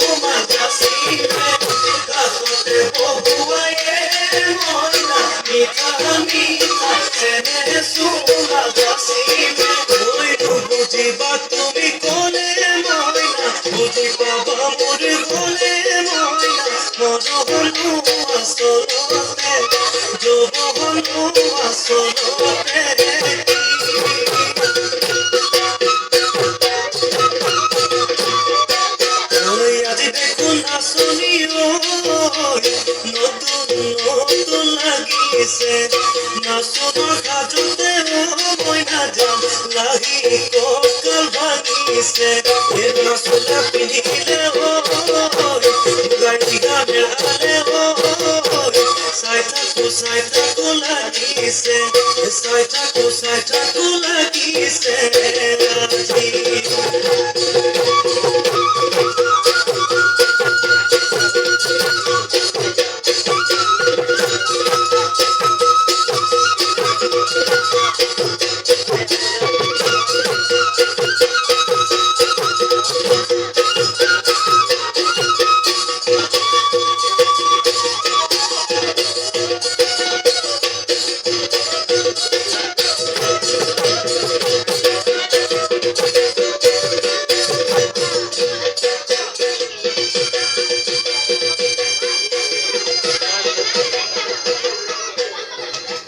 তোমার কাশিবে কাশতে বহুয়ে ময়না মিঠা মিঠা ছেড়ে সুরা কাশিবে ওই বুঝিবা তুমি কোলে ময়না বুঝি বাবা মোর কোলে ময়না মরহনু আসলতে যৌবনু আসলতে নতুন লাগিছে নাচনৰ কাজতে মইনা যাম লাগি কঁকাল ভাঙিছে এই নাচনা পিন্ধিলে গাড়ীয়া মেলালে চাই থাকো লাগিছে চাই থাকো লাগিছে